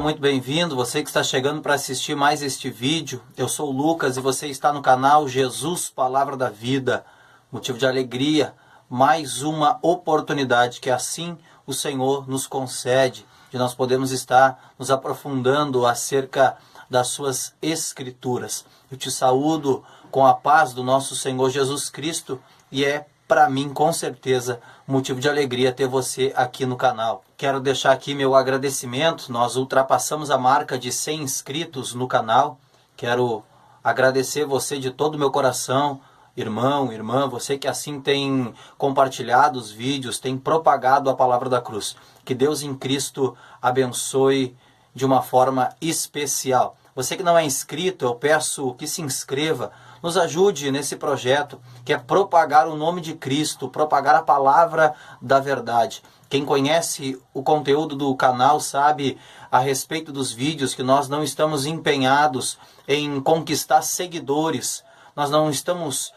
muito bem-vindo. Você que está chegando para assistir mais este vídeo. Eu sou o Lucas e você está no canal Jesus Palavra da Vida. Motivo de alegria, mais uma oportunidade que assim o Senhor nos concede, de nós podermos estar nos aprofundando acerca das suas Escrituras. Eu te saúdo com a paz do nosso Senhor Jesus Cristo e é para mim, com certeza, motivo de alegria ter você aqui no canal. Quero deixar aqui meu agradecimento. Nós ultrapassamos a marca de 100 inscritos no canal. Quero agradecer você de todo o meu coração, irmão, irmã, você que assim tem compartilhado os vídeos, tem propagado a palavra da cruz. Que Deus em Cristo abençoe de uma forma especial. Você que não é inscrito, eu peço que se inscreva, nos ajude nesse projeto, que é propagar o nome de Cristo, propagar a palavra da verdade. Quem conhece o conteúdo do canal sabe a respeito dos vídeos que nós não estamos empenhados em conquistar seguidores, nós não estamos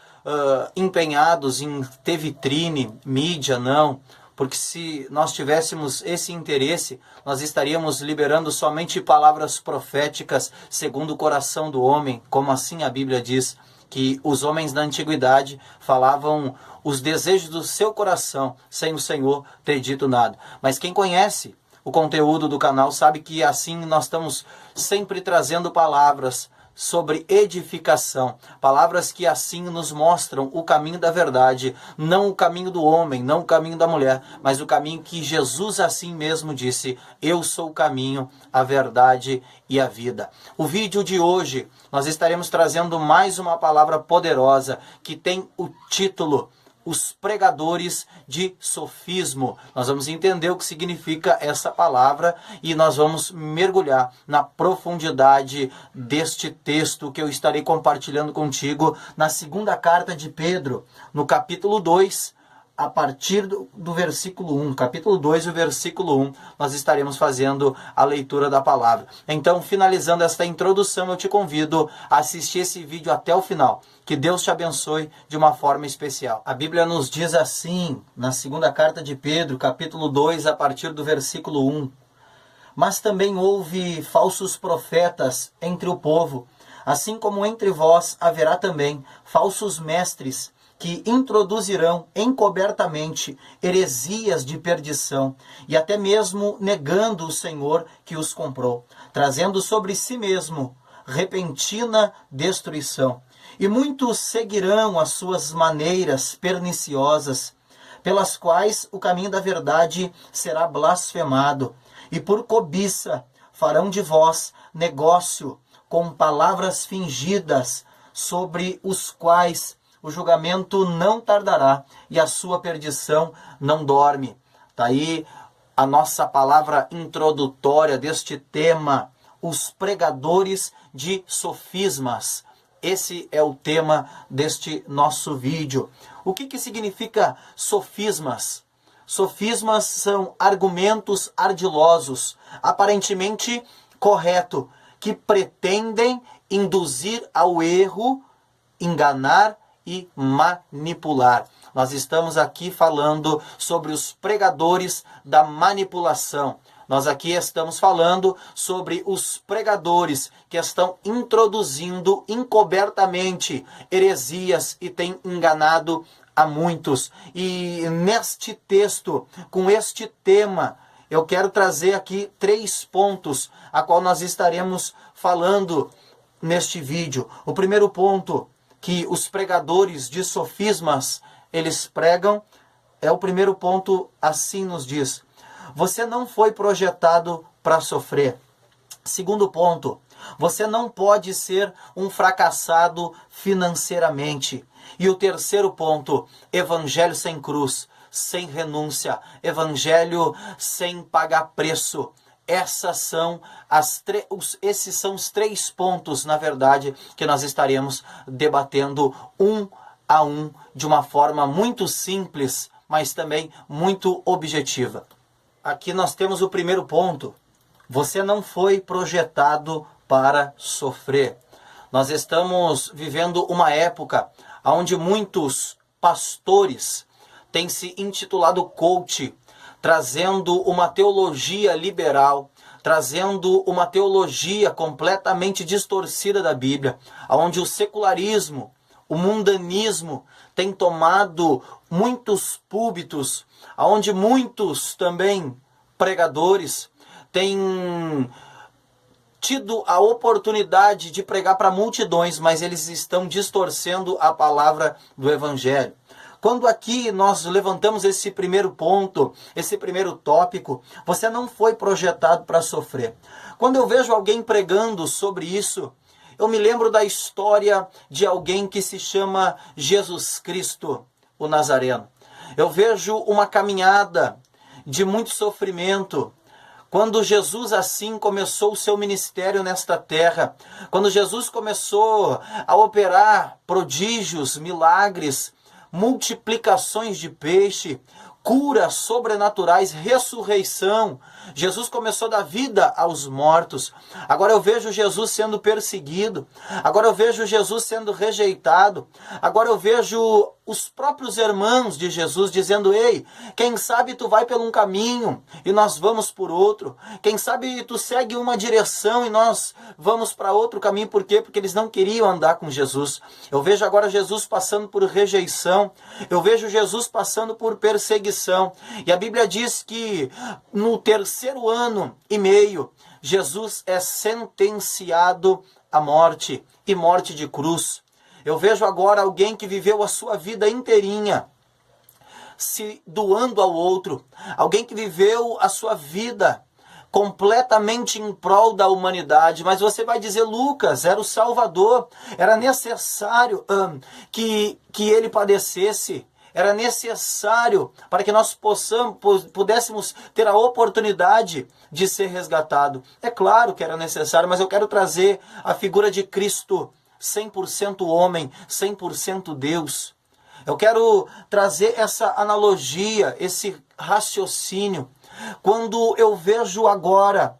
empenhados em ter vitrine, mídia, não. Porque se nós tivéssemos esse interesse, nós estaríamos liberando somente palavras proféticas segundo o coração do homem, como assim a Bíblia diz, que os homens da antiguidade falavam os desejos do seu coração, sem o Senhor ter dito nada. Mas quem conhece o conteúdo do canal sabe que assim nós estamos sempre trazendo palavras sobre edificação, palavras que assim nos mostram o caminho da verdade, não o caminho do homem, não o caminho da mulher, mas o caminho que Jesus assim mesmo disse: eu sou o caminho, a verdade e a vida. O vídeo de hoje nós estaremos trazendo mais uma palavra poderosa que tem o título Os Pregadores de Sofismo. Nós vamos entender o que significa essa palavra e nós vamos mergulhar na profundidade deste texto que eu estarei compartilhando contigo na segunda carta de Pedro, no capítulo 2, a partir do versículo 1, capítulo 2, o versículo 1, nós estaremos fazendo a leitura da palavra. Então, finalizando esta introdução, eu te convido a assistir esse vídeo até o final. Que Deus te abençoe de uma forma especial. A Bíblia nos diz assim, na segunda carta de Pedro, capítulo 2, a partir do versículo 1. Mas também houve falsos profetas entre o povo, assim como entre vós haverá também falsos mestres, que introduzirão encobertamente heresias de perdição, e até mesmo negando o Senhor que os comprou, trazendo sobre si mesmo repentina destruição. E muitos seguirão as suas maneiras perniciosas, pelas quais o caminho da verdade será blasfemado, e por cobiça farão de vós negócio com palavras fingidas, sobre os quais o julgamento não tardará e a sua perdição não dorme. Está aí a nossa palavra introdutória deste tema, os pregadores de sofismas. Esse é o tema deste nosso vídeo. O que significa sofismas? Sofismas são argumentos ardilosos, aparentemente corretos, que pretendem induzir ao erro, enganar e manipular. Nós estamos aqui falando sobre os pregadores da manipulação. Nós aqui estamos falando sobre os pregadores que estão introduzindo encobertamente heresias e têm enganado a muitos. E neste texto, com este tema, eu quero trazer aqui 3 pontos a qual nós estaremos falando neste vídeo. O primeiro ponto que os pregadores de sofismas, eles pregam, é o primeiro ponto, assim nos diz: você não foi projetado para sofrer. Segundo ponto, você não pode ser um fracassado financeiramente. E o terceiro ponto, evangelho sem cruz, sem renúncia, evangelho sem pagar preço. Esses são os 3 pontos, na verdade, que nós estaremos debatendo um a um, de uma forma muito simples, mas também muito objetiva. Aqui nós temos o primeiro ponto. Você não foi projetado para sofrer. Nós estamos vivendo uma época onde muitos pastores têm se intitulado coach, trazendo uma teologia liberal, trazendo uma teologia completamente distorcida da Bíblia, onde o secularismo, o mundanismo tem tomado muitos púlpitos, onde muitos também pregadores têm tido a oportunidade de pregar para multidões, mas eles estão distorcendo a palavra do Evangelho. Quando aqui nós levantamos esse primeiro ponto, esse primeiro tópico, você não foi projetado para sofrer. Quando eu vejo alguém pregando sobre isso, eu me lembro da história de alguém que se chama Jesus Cristo, o Nazareno. Eu vejo uma caminhada de muito sofrimento. Quando Jesus assim começou o seu ministério nesta terra, quando Jesus começou a operar prodígios, milagres, multiplicações de peixe, curas sobrenaturais, ressurreição. Jesus começou a dar vida aos mortos. Agora eu vejo Jesus sendo perseguido. Agora eu vejo Jesus sendo rejeitado. Agora eu vejo os próprios irmãos de Jesus dizendo: ei, quem sabe tu vai por um caminho e nós vamos por outro. Quem sabe tu segue uma direção e nós vamos para outro caminho. Por quê? Porque eles não queriam andar com Jesus. Eu vejo agora Jesus passando por rejeição. Eu vejo Jesus passando por perseguição. E a Bíblia diz que no 3º ano e meio, Jesus é sentenciado à morte, e morte de cruz. Eu vejo agora alguém que viveu a sua vida inteirinha se doando ao outro. Alguém que viveu a sua vida completamente em prol da humanidade. Mas você vai dizer: Lucas, era o Salvador, era necessário que ele padecesse. Era necessário para que nós pudéssemos ter a oportunidade de ser resgatado. É claro que era necessário, mas eu quero trazer a figura de Cristo, 100% homem, 100% Deus. Eu quero trazer essa analogia, esse raciocínio. Quando eu vejo agora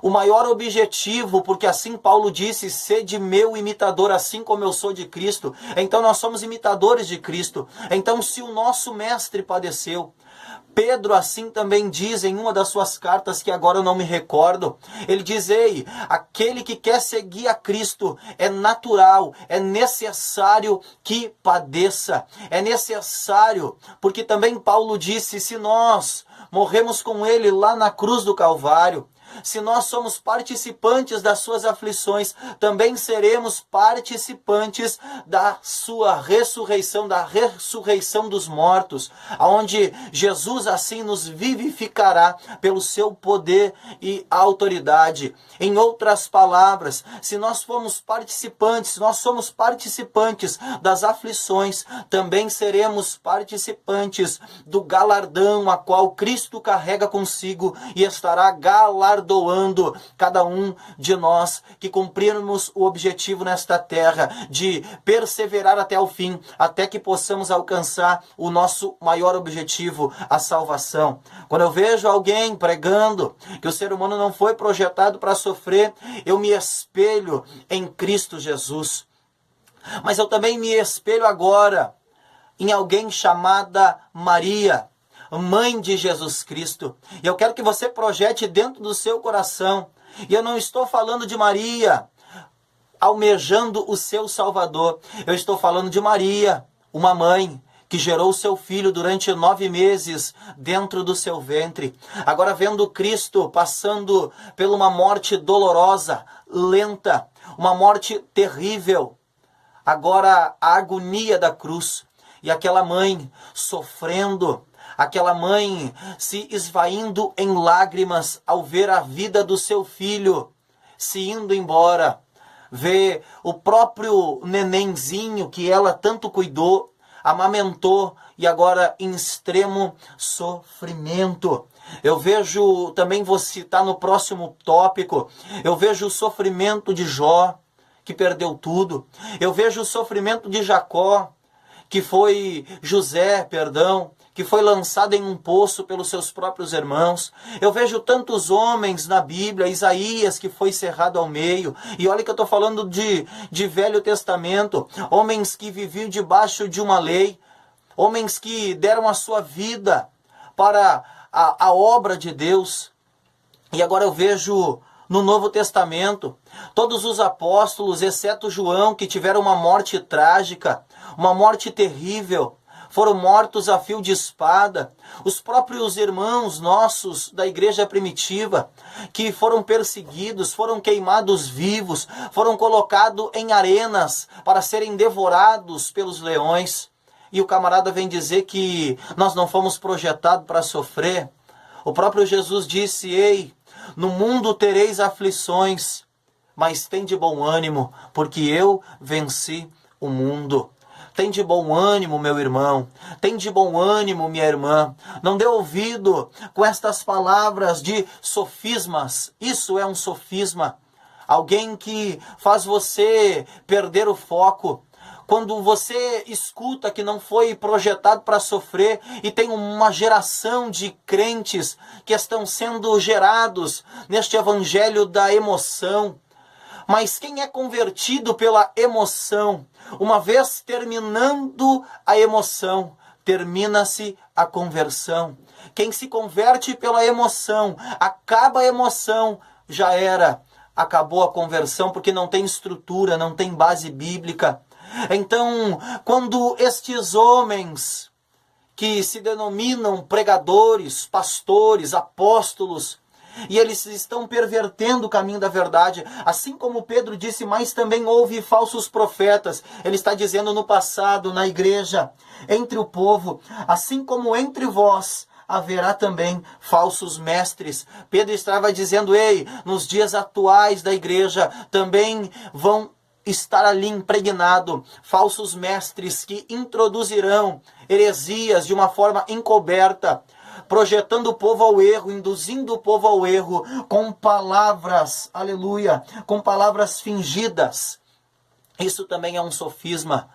o maior objetivo, porque assim Paulo disse: sede meu imitador, assim como eu sou de Cristo. Então nós somos imitadores de Cristo. Então se o nosso mestre padeceu, Pedro assim também diz em uma das suas cartas, que agora eu não me recordo, ele diz: ei, aquele que quer seguir a Cristo é natural, é necessário que padeça, é necessário, porque também Paulo disse: se nós morremos com ele lá na cruz do Calvário, se nós somos participantes das suas aflições, também seremos participantes da sua ressurreição, da ressurreição dos mortos, aonde Jesus assim nos vivificará pelo seu poder e autoridade. Em outras palavras, se nós somos participantes das aflições, também seremos participantes do galardão a qual Cristo carrega consigo e estará galardoando cada um de nós que cumprirmos o objetivo nesta terra de perseverar até o fim, até que possamos alcançar o nosso maior objetivo, a salvação. Quando eu vejo alguém pregando que o ser humano não foi projetado para sofrer, eu me espelho em Cristo Jesus. Mas eu também me espelho agora em alguém chamada Maria, mãe de Jesus Cristo. E eu quero que você projete dentro do seu coração. E eu não estou falando de Maria almejando o seu Salvador. Eu estou falando de Maria, uma mãe que gerou seu filho durante 9 meses dentro do seu ventre. Agora vendo Cristo passando por uma morte dolorosa, lenta, uma morte terrível. Agora a agonia da cruz. E aquela mãe sofrendo, aquela mãe se esvaindo em lágrimas ao ver a vida do seu filho se indo embora. Ver o próprio nenenzinho que ela tanto cuidou, amamentou e agora em extremo sofrimento. Eu vejo, também vou citar no próximo tópico, eu vejo o sofrimento de Jó, que perdeu tudo. Eu vejo o sofrimento de Jacó, que foi que foi lançado em um poço pelos seus próprios irmãos. Eu vejo tantos homens na Bíblia, Isaías que foi cerrado ao meio. E olha que eu estou falando de Velho Testamento, homens que viviam debaixo de uma lei, homens que deram a sua vida para a obra de Deus. E agora eu vejo no Novo Testamento todos os apóstolos, exceto João, que tiveram uma morte trágica, uma morte terrível, foram mortos a fio de espada. Os próprios irmãos nossos da igreja primitiva, que foram perseguidos, foram queimados vivos, foram colocados em arenas para serem devorados pelos leões. E o camarada vem dizer que nós não fomos projetados para sofrer. O próprio Jesus disse: ei, no mundo tereis aflições, mas tende bom ânimo, porque eu venci o mundo. Tem de bom ânimo, meu irmão. Tem de bom ânimo, minha irmã. Não dê ouvido com estas palavras de sofismas. Isso é um sofisma. Alguém que faz você perder o foco. Quando você escuta que não foi projetado para sofrer e tem uma geração de crentes que estão sendo gerados neste evangelho da emoção. Mas quem é convertido pela emoção, uma vez terminando a emoção, termina-se a conversão. Quem se converte pela emoção, acaba a emoção, já era. Acabou a conversão porque não tem estrutura, não tem base bíblica. Então, quando estes homens que se denominam pregadores, pastores, apóstolos, e eles estão pervertendo o caminho da verdade, assim como Pedro disse, mas também houve falsos profetas. Ele está dizendo no passado, na igreja, entre o povo, assim como entre vós haverá também falsos mestres. Pedro estava dizendo, ei, nos dias atuais da igreja também vão estar ali impregnado falsos mestres que introduzirão heresias de uma forma encoberta, projetando o povo ao erro, induzindo o povo ao erro, com palavras, aleluia, com palavras fingidas. Isso também é um sofisma,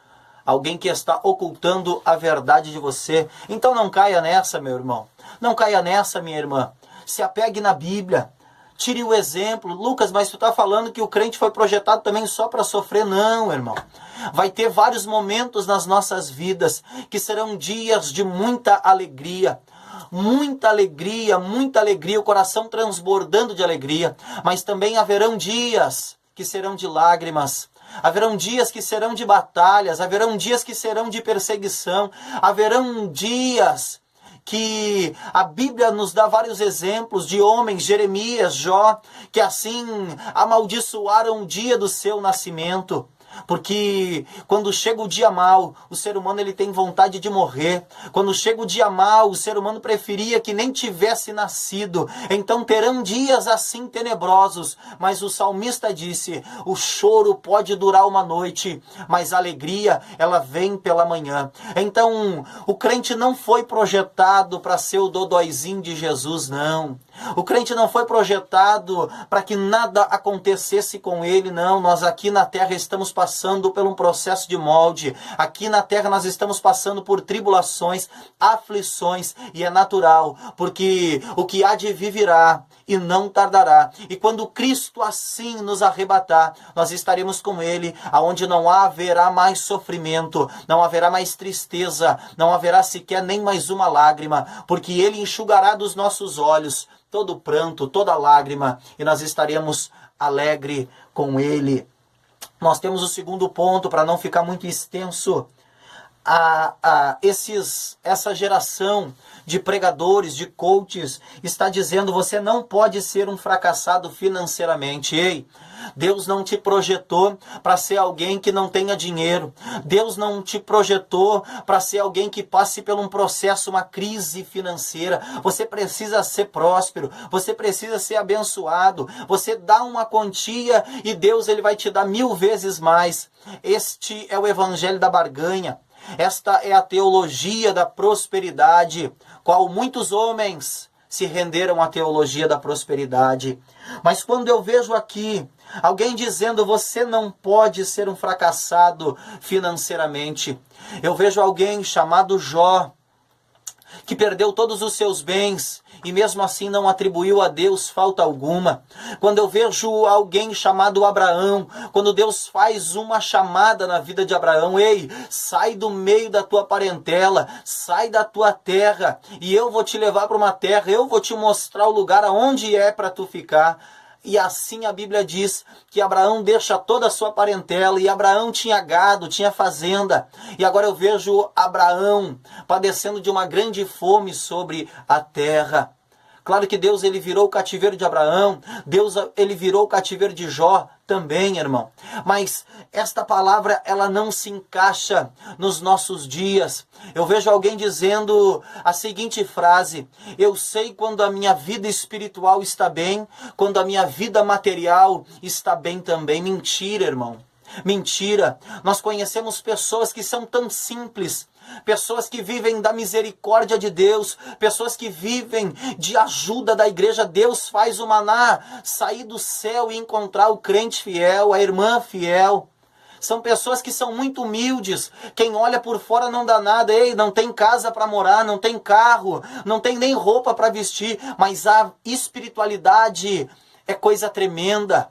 alguém que está ocultando a verdade de você. Então não caia nessa, meu irmão, não caia nessa, minha irmã, se apegue na Bíblia, tire o exemplo. Lucas, mas tu está falando que o crente foi projetado também só para sofrer? Não, irmão. Vai ter vários momentos nas nossas vidas que serão dias de muita alegria, o coração transbordando de alegria, mas também haverão dias que serão de lágrimas, haverão dias que serão de batalhas, haverão dias que serão de perseguição, haverão dias que a Bíblia nos dá vários exemplos de homens, Jeremias, Jó, que assim amaldiçoaram o dia do seu nascimento. Porque quando chega o dia mau, o ser humano ele tem vontade de morrer. Quando chega o dia mau, o ser humano preferia que nem tivesse nascido. Então terão dias assim tenebrosos. Mas o salmista disse, o choro pode durar uma noite, mas a alegria ela vem pela manhã. Então o crente não foi projetado para ser o dodóizinho de Jesus, não. O crente não foi projetado para que nada acontecesse com ele, não. Nós aqui na terra estamos passando por um processo de molde. Aqui na terra nós estamos passando por tribulações, aflições, e é natural, porque o que há de vir virá e não tardará. E quando Cristo assim nos arrebatar, nós estaremos com Ele, aonde não haverá mais sofrimento, não haverá mais tristeza, não haverá sequer nem mais uma lágrima, porque Ele enxugará dos nossos olhos todo pranto, toda lágrima, e nós estaremos alegre com Ele. Nós temos o segundo ponto, para não ficar muito extenso. Essa geração de pregadores, de coaches, está dizendo, você não pode ser um fracassado financeiramente. Ei, Deus não te projetou para ser alguém que não tenha dinheiro. Deus não te projetou para ser alguém que passe por um processo, uma crise financeira. Você precisa ser próspero, você precisa ser abençoado. Você dá uma quantia e Deus ele vai te dar 1000 vezes mais. Este é o evangelho da barganha. Esta é a teologia da prosperidade, qual muitos homens se renderam à teologia da prosperidade. Mas quando eu vejo aqui alguém dizendo, você não pode ser um fracassado financeiramente, eu vejo alguém chamado Jó, que perdeu todos os seus bens e mesmo assim não atribuiu a Deus falta alguma. Quando eu vejo alguém chamado Abraão, quando Deus faz uma chamada na vida de Abraão: ei, sai do meio da tua parentela, sai da tua terra, e eu vou te levar para uma terra, eu vou te mostrar o lugar aonde é para tu ficar. E assim a Bíblia diz que Abraão deixa toda a sua parentela, e Abraão tinha gado, tinha fazenda. E agora eu vejo Abraão padecendo de uma grande fome sobre a terra. Claro que Deus, ele virou o cativeiro de Abraão, Deus, ele virou o cativeiro de Jó também, irmão. Mas esta palavra, ela não se encaixa nos nossos dias. Eu vejo alguém dizendo a seguinte frase: eu sei quando a minha vida espiritual está bem, quando a minha vida material está bem também. Mentira, irmão. Mentira. Nós conhecemos pessoas que são tão simples, pessoas que vivem da misericórdia de Deus, pessoas que vivem de ajuda da igreja. Deus faz o maná sair do céu e encontrar o crente fiel, a irmã fiel. São pessoas que são muito humildes. Quem olha por fora não dá nada. Ei, não tem casa para morar, não tem carro, não tem nem roupa para vestir, mas a espiritualidade é coisa tremenda.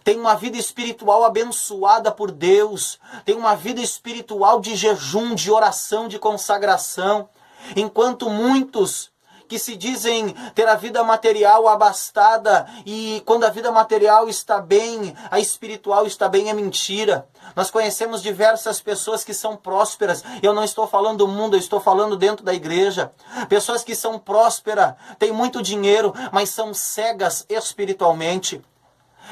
Tem uma vida espiritual abençoada por Deus, tem uma vida espiritual de jejum, de oração, de consagração. Enquanto muitos que se dizem ter a vida material abastada, e quando a vida material está bem, a espiritual está bem, é mentira. Nós conhecemos diversas pessoas que são prósperas. Eu não estou falando do mundo, eu estou falando dentro da igreja. Pessoas que são prósperas, têm muito dinheiro, mas são cegas espiritualmente.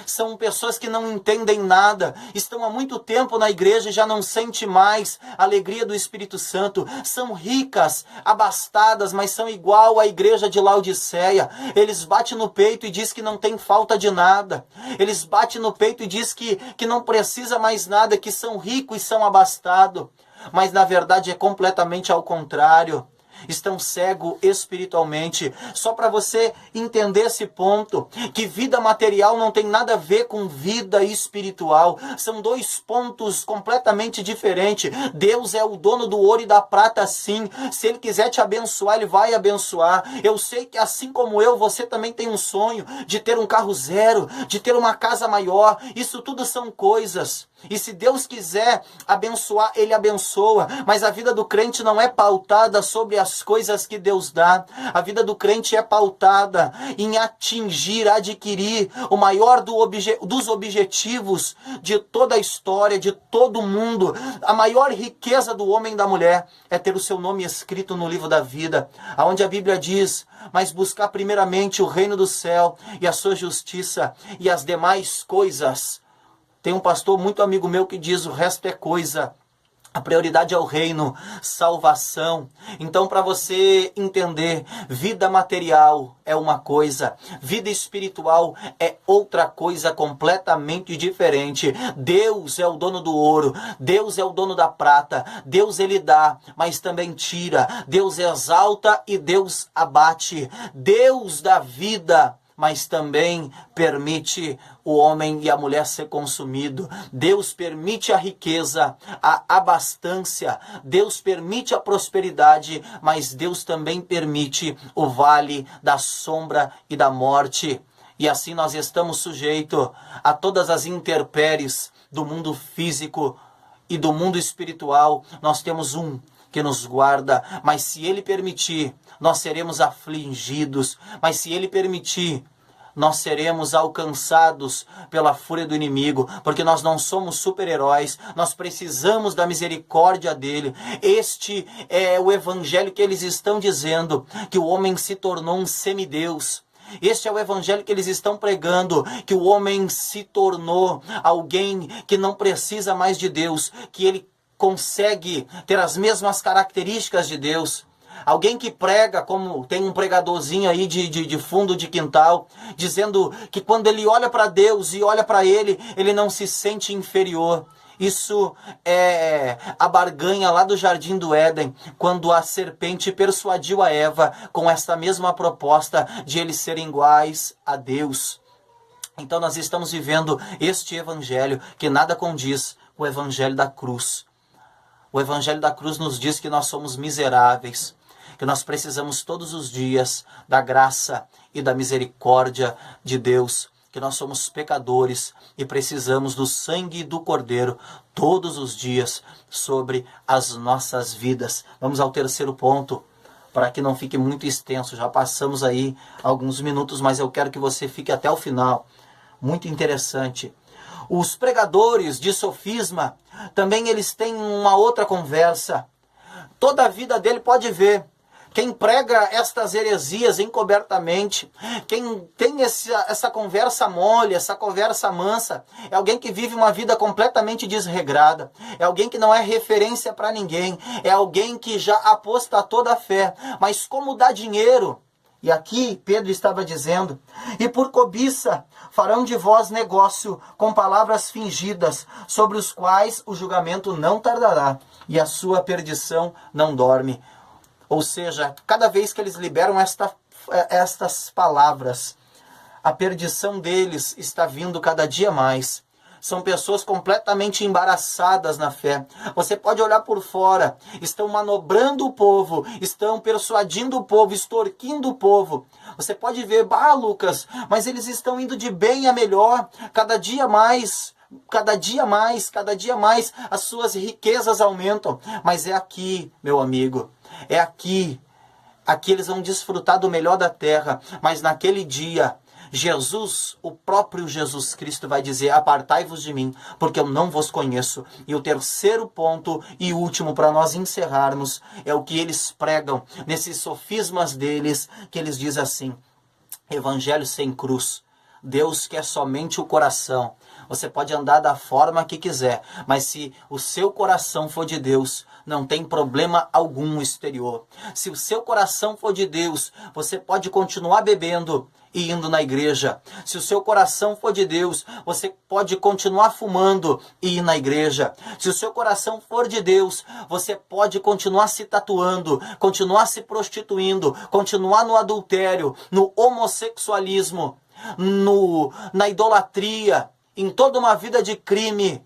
São pessoas que não entendem nada, estão há muito tempo na igreja e já não sentem mais a alegria do Espírito Santo. São ricas, abastadas, mas são igual à igreja de Laodiceia. Eles batem no peito e dizem que não tem falta de nada. Eles batem no peito e dizem que não precisa mais nada, que são ricos e são abastados. Mas na verdade é completamente ao contrário. Estão cegos espiritualmente. Só para você entender esse ponto, que vida material não tem nada a ver com vida espiritual. São dois pontos completamente diferentes. Deus é o dono do ouro e da prata, sim. Se Ele quiser te abençoar, Ele vai abençoar. Eu sei que assim como eu, você também tem um sonho de ter um carro zero, de ter uma casa maior. Isso tudo são coisas. E se Deus quiser abençoar, Ele abençoa. Mas a vida do crente não é pautada sobre as coisas que Deus dá. A vida do crente é pautada em atingir, adquirir o maior dos objetivos de toda a história, de todo mundo. A maior riqueza do homem e da mulher é ter o seu nome escrito no livro da vida, onde a Bíblia diz: mas buscar primeiramente o reino do céu e a sua justiça, e as demais coisas. Tem um pastor muito amigo meu que diz: o resto é coisa. A prioridade é o reino, salvação. Então, para você entender, vida material é uma coisa, vida espiritual é outra coisa completamente diferente. Deus é o dono do ouro, Deus é o dono da prata, Deus ele dá, mas também tira. Deus exalta e Deus abate. Deus dá vida, mas também permite o homem e a mulher ser consumido. Deus permite a riqueza, a abastança. Deus permite a prosperidade, mas Deus também permite o vale da sombra e da morte. E assim nós estamos sujeitos a todas as intempéries do mundo físico e do mundo espiritual. Nós temos um que nos guarda, mas se Ele permitir, nós seremos afligidos, mas se Ele permitir, nós seremos alcançados pela fúria do inimigo, porque nós não somos super-heróis, nós precisamos da misericórdia dele. Este é o evangelho que eles estão dizendo, que o homem se tornou um semideus. Este é o evangelho que eles estão pregando, que o homem se tornou alguém que não precisa mais de Deus, que ele consegue ter as mesmas características de Deus. Alguém que prega, como tem um pregadorzinho aí de fundo de quintal, dizendo que quando ele olha para Deus e olha para ele, ele não se sente inferior. Isso é a barganha lá do Jardim do Éden, quando a serpente persuadiu a Eva com essa mesma proposta de eles serem iguais a Deus. Então nós estamos vivendo este evangelho que nada condiz com o evangelho da cruz. O evangelho da cruz nos diz que nós somos miseráveis, que nós precisamos todos os dias da graça e da misericórdia de Deus, que nós somos pecadores e precisamos do sangue do Cordeiro todos os dias sobre as nossas vidas. Vamos ao terceiro ponto, para que não fique muito extenso. Já passamos aí alguns minutos, mas eu quero que você fique até o final. Muito interessante. Os pregadores de sofisma, também eles têm uma outra conversa. Toda a vida dele pode ver. Quem prega estas heresias encobertamente, quem tem essa conversa mole, essa conversa mansa, é alguém que vive uma vida completamente desregrada, é alguém que não é referência para ninguém, é alguém que já apostatou da fé. Mas como dá dinheiro? E aqui Pedro estava dizendo: e por cobiça farão de vós negócio com palavras fingidas, sobre os quais o julgamento não tardará, e a sua perdição não dorme. Ou seja, cada vez que eles liberam estas palavras, a perdição deles está vindo cada dia mais. São pessoas completamente embaraçadas na fé. Você pode olhar por fora, estão manobrando o povo, estão persuadindo o povo, extorquindo o povo. Você pode ver, Lucas, mas eles estão indo de bem a melhor, cada dia mais, as suas riquezas aumentam. Mas é aqui, meu amigo, é aqui eles vão desfrutar do melhor da terra, mas naquele dia, Jesus, o próprio Jesus Cristo vai dizer: apartai-vos de mim, porque eu não vos conheço. E o terceiro ponto e último para nós encerrarmos é o que eles pregam nesses sofismas deles, que eles dizem assim: evangelho sem cruz. Deus quer somente o coração. Você pode andar da forma que quiser, mas se o seu coração for de Deus, não tem problema algum exterior. Se o seu coração for de Deus, você pode continuar bebendo e indo na igreja. Se o seu coração for de Deus, você pode continuar fumando e ir na igreja. Se o seu coração for de Deus, você pode continuar se tatuando, continuar se prostituindo, continuar no adultério, no homossexualismo, na idolatria, em toda uma vida de crime,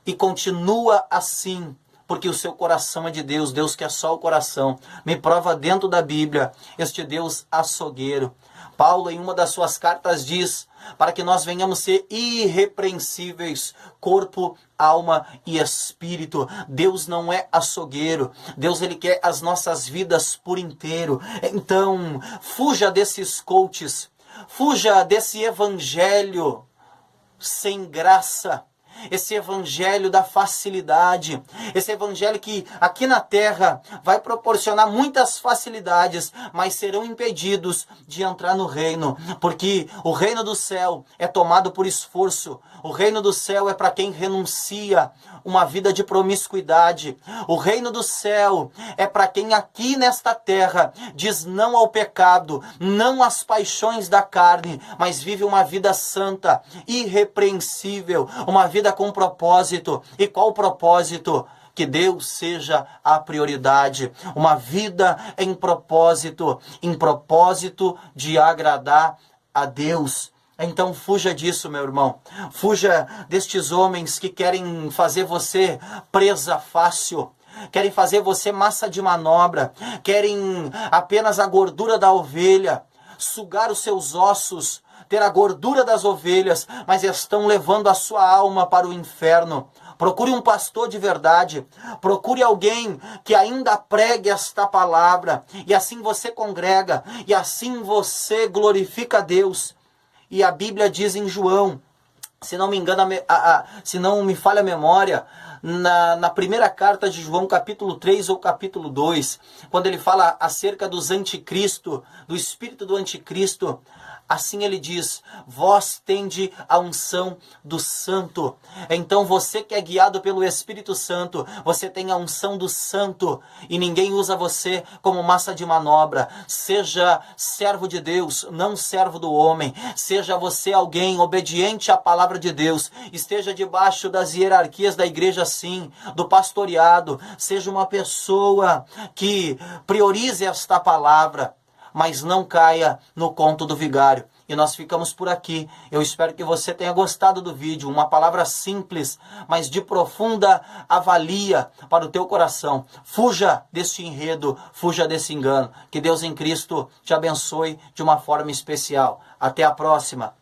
e continua assim, porque o seu coração é de Deus. Deus quer só o coração. Me prova dentro da Bíblia este Deus açougueiro. Paulo, em uma das suas cartas, diz: para que nós venhamos ser irrepreensíveis, corpo, alma e espírito. Deus não é açougueiro. Deus, ele quer as nossas vidas por inteiro. Então, fuja desses coaches, fuja desse evangelho sem graça, esse evangelho da facilidade, esse evangelho que aqui na terra vai proporcionar muitas facilidades, mas serão impedidos de entrar no reino, porque o reino do céu é tomado por esforço. O reino do céu é para quem renuncia uma vida de promiscuidade. O reino do céu é para quem aqui nesta terra diz não ao pecado, não às paixões da carne, mas vive uma vida santa, irrepreensível, uma vida com propósito. E qual o propósito? Que Deus seja a prioridade. Uma vida em propósito de agradar a Deus. Então fuja disso, meu irmão. Fuja destes homens que querem fazer você presa fácil, querem fazer você massa de manobra, querem apenas a gordura da ovelha, sugar os seus ossos, ter a gordura das ovelhas, mas estão levando a sua alma para o inferno. Procure um pastor de verdade, procure alguém que ainda pregue esta palavra, e assim você congrega, e assim você glorifica a Deus. E a Bíblia diz em João, se não me engano, se não me falha a memória, na primeira carta de João, capítulo 3 ou capítulo 2, quando ele fala acerca dos anticristo, do espírito do anticristo, assim ele diz: vós tende a unção do santo. Então você que é guiado pelo Espírito Santo, você tem a unção do santo, e ninguém usa você como massa de manobra. Seja servo de Deus, não servo do homem. Seja você alguém obediente à palavra de Deus. Esteja debaixo das hierarquias da igreja, sim, do pastoreado. Seja uma pessoa que priorize esta palavra, mas não caia no conto do vigário. E nós ficamos por aqui. Eu espero que você tenha gostado do vídeo. Uma palavra simples, mas de profunda avalia para o teu coração. Fuja desse enredo, fuja desse engano. Que Deus em Cristo te abençoe de uma forma especial. Até a próxima.